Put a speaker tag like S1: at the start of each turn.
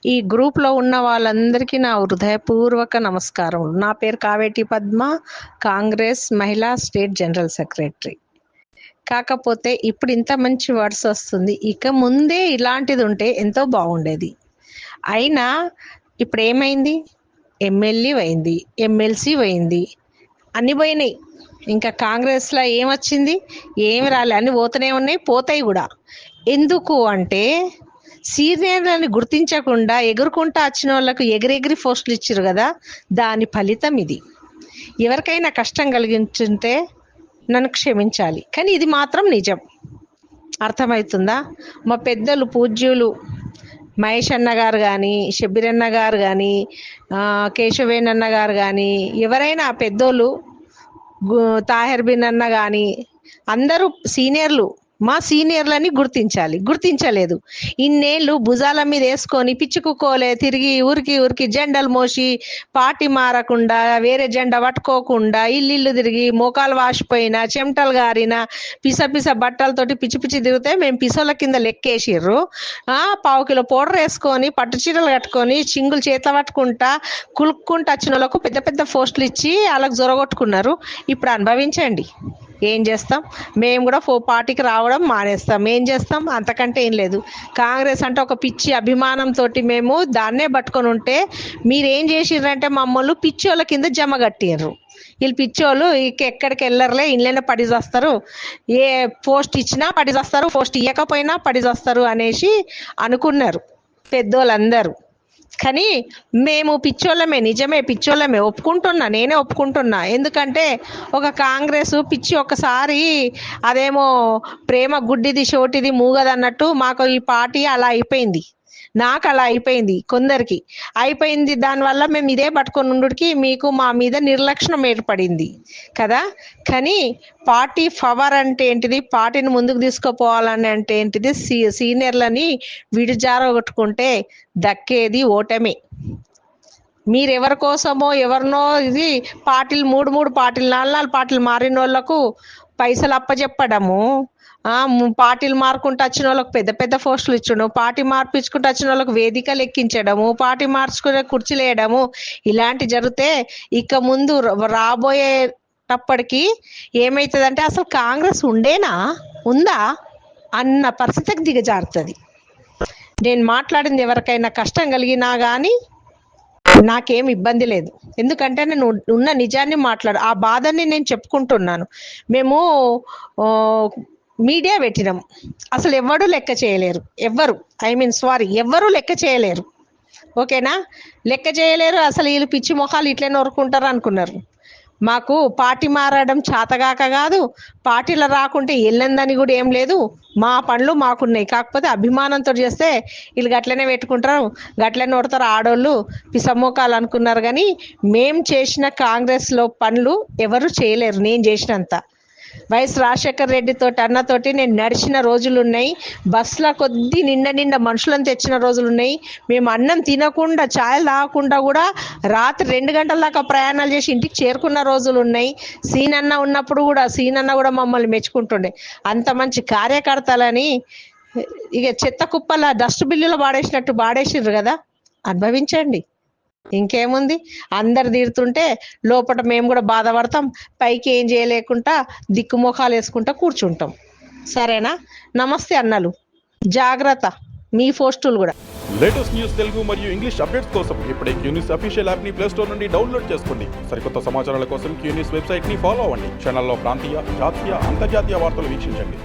S1: ఈ గ్రూప్లో ఉన్న వాళ్ళందరికీ నా హృదయపూర్వక నమస్కారములు. నా పేరు కావేటి పద్మ, కాంగ్రెస్ మహిళా స్టేట్ జనరల్ సెక్రటరీ. కాకపోతే ఇప్పుడు ఇంత మంచి వర్డ్స్ వస్తుంది, ఇక ముందే ఇలాంటిది ఉంటే ఎంతో బాగుండేది. అయినా ఇప్పుడు ఏమైంది? ఎమ్మెల్యే పోయింది, ఎమ్మెల్సీ పోయింది, అన్నీ పోయినాయి. ఇంకా కాంగ్రెస్లో ఏమొచ్చింది? ఏమి రాలే, అన్నీ పోతూనే ఉన్నాయి, పోతాయి కూడా. ఎందుకు అంటే సీనియర్లను గుర్తించకుండా ఎగురుకుంటా వచ్చిన వాళ్ళకు ఎగిరెగిరి పోస్టులు ఇచ్చారు కదా, దాని ఫలితం ఇది. ఎవరికైనా కష్టం కలిగించుంటే నన్ను క్షమించాలి, కానీ ఇది మాత్రం నిజం. అర్థమవుతుందా? మా పెద్దలు పూజ్యులు మహేష్ అన్న గారు కానీ, షబ్బీర్ అన్న గారు కానీ, కేశవేన్ అన్న గారు కానీ, ఎవరైనా పెద్దోళ్ళు, తాహెర్ బిన్ అన్న కానీ, అందరూ సీనియర్లు. మా సీనియర్లని గుర్తించలేదు. ఇన్నేళ్ళు భుజాల మీద వేసుకొని పిచ్చుకుకోలే తిరిగి ఊరికి జెండాలు మోసి పార్టీ మారకుండా వేరే జెండా పట్టుకోకుండా ఇల్లు తిరిగి మోకాలు వాసిపోయినా చెమటలు గారిన పిస బట్టలతోటి పిచ్చి తిరిగితే మేము పిసోల కింద లెక్కేసిర్రు. 1/4 కిలో పౌడర్ వేసుకొని పట్టు చీరలు కట్టుకొని చింగులు చేత పట్టుకుంటా కులుక్కుంటూ వచ్చిన వాళ్ళకు పెద్ద పోస్టులు ఇచ్చి వాళ్ళకి జొరగొట్టుకున్నారు. ఇప్పుడు అనుభవించండి. ఏం చేస్తాం? మేము కూడా పార్టీకి రావడం మానేస్తాం. ఏం చేస్తాం? అంతకంటే ఏం లేదు. కాంగ్రెస్ అంటే ఒక పిచ్చి అభిమానంతో మేము దాన్నే పట్టుకొని ఉంటే మీరేం చేసిర్రంటే మమ్మల్ని పిచ్చోళ్ళ కింద జమ కట్టిర్రు. వీళ్ళు పిచ్చోళ్ళు ఎక్కడికి వెళ్ళరులే, ఇళ్ళనే పడిచేస్తారు, ఏ పోస్ట్ ఇచ్చినా పడిచేస్తారు, పోస్ట్ ఇవ్వకపోయినా పడిచేస్తారు అనేసి అనుకున్నారు పెద్దోళ్ళందరూ. కానీ మేము పిచ్చోళ్ళమే, నిజమే పిచ్చోళ్ళమే, నేనే ఒప్పుకుంటున్నా. ఎందుకంటే ఒక కాంగ్రెస్ పిచ్చి ఒకసారి అదేమో ప్రేమ గుడ్డిది షోటిది మూగది అన్నట్టు మాకు ఈ పార్టీ అలా అయిపోయింది. నాకు అలా అయిపోయింది, కొందరికి అయిపోయింది. దానివల్ల మేము ఇదే పట్టుకొని ఉండుడికి మీకు మా మీద నిర్లక్ష్యం ఏర్పడింది కదా. కానీ పార్టీ పవర్ అంటే ఏంటిది, పార్టీని ముందుకు తీసుకుపోవాలని అంటే ఏంటిది, సీనియర్లని విడిజారగొట్టుకుంటే దక్కేది ఓటమే. మీరెవరి కోసమో ఎవరినో ఇది పార్టీలు 3 పార్టీలు 4 పార్టీలు మారిన వాళ్ళకు పైసలు అప్పచెప్పడము, పార్టీలు మారుకుంటూ వచ్చిన వాళ్ళకు పెద్ద పోస్టులు ఇచ్చడం, పార్టీ మార్పించుకుంటూ వచ్చిన వాళ్ళకు వేదికలు ఎక్కించడము, పార్టీ మార్చుకునే కుర్చీలు వేయడము, ఇలాంటి జరిగితే ఇక ముందు రాబోయేటప్పటికి ఏమవుతుందంటే అసలు కాంగ్రెస్ ఉందా అన్న పరిస్థితికి దిగజారుతుంది. నేను మాట్లాడింది ఎవరికైనా కష్టం కలిగినా కానీ నాకేం ఇబ్బంది లేదు. ఎందుకంటే నేను ఉన్న నిజాన్ని ఆ బాధని నేను చెప్పుకుంటున్నాను. మేము మీడియా పెట్టినాం, అసలు ఎవ్వరూ లెక్క చేయలేరు. ఎవ్వరూ లెక్క చేయలేరు. ఓకేనా? లెక్క చేయలేరు. అసలు వీళ్ళు పిచ్చి మొహాలు ఇట్లే నొరుకుంటారు అనుకున్నారు. మాకు పార్టీ మారడం చేతగాక కాదు, పార్టీలో రాకుంటే వెళ్ళందని కూడా ఏం లేదు. మా పనులు మాకున్నాయి. కాకపోతే అభిమానంతో చేస్తే వీళ్ళు గట్లనే పెట్టుకుంటారు, గట్లనే కొడతారు ఆడోళ్ళు పిసమోకాలు అనుకున్నారు. కానీ మేము చేసిన కాంగ్రెస్లో పనులు ఎవరు చేయలేరు. నేను చేసినంత వైఎస్ రాజశేఖర రెడ్డితో అన్నతోటి నేను నడిచిన రోజులు ఉన్నాయి. బస్సుల కొద్ది నిండా మనుషులను తెచ్చిన రోజులు ఉన్నాయి. మేము అన్నం తినకుండా ఛాయలు తాగకుండా కూడా రాత్రి 2 గంటల దాకా ప్రయాణాలు చేసి ఇంటికి చేరుకున్న రోజులు ఉన్నాయి. సీనన్న ఉన్నప్పుడు కూడా సీనన్న కూడా మమ్మల్ని మెచ్చుకుంటుండే. అంత మంచి కార్యకర్తలని ఇక చెత్త కుప్పల డస్ట్ బిల్లులో పాడేసినట్టు పాడేసిర్రు కదా. అనుభవించండి. ఇంకేముంది? అందరు తీరుతుంటే లోపల మేము కూడా బాధపడతాం, పైకి ఏం చేయలేకుండా దిక్కుమొఖాలు వేసుకుంటా కూర్చుంటాం. సరేనా? నమస్తే అన్నలు, జాగ్రత్త మీ పోస్టులు కూడా.
S2: లేటెస్ట్ న్యూస్ తెలుగు మరియు ఇంగ్లీష్ అప్డేట్స్ కోసం ఇప్పుడే క్యూన్యూస్ అఫీషియల్ యాప్ ని ప్లే స్టోర్ నుండి డౌన్లోడ్ చేసుకోండి. సరికొత్త సమాచారాల కోసం క్యూన్యూస్ వెబ్సైట్ ని ఫాలో అవ్వండి. ఛానల్లో ప్రాంతీయ, జాతీయ, అంతర్జాతీయ వార్తలు వీక్షించండి.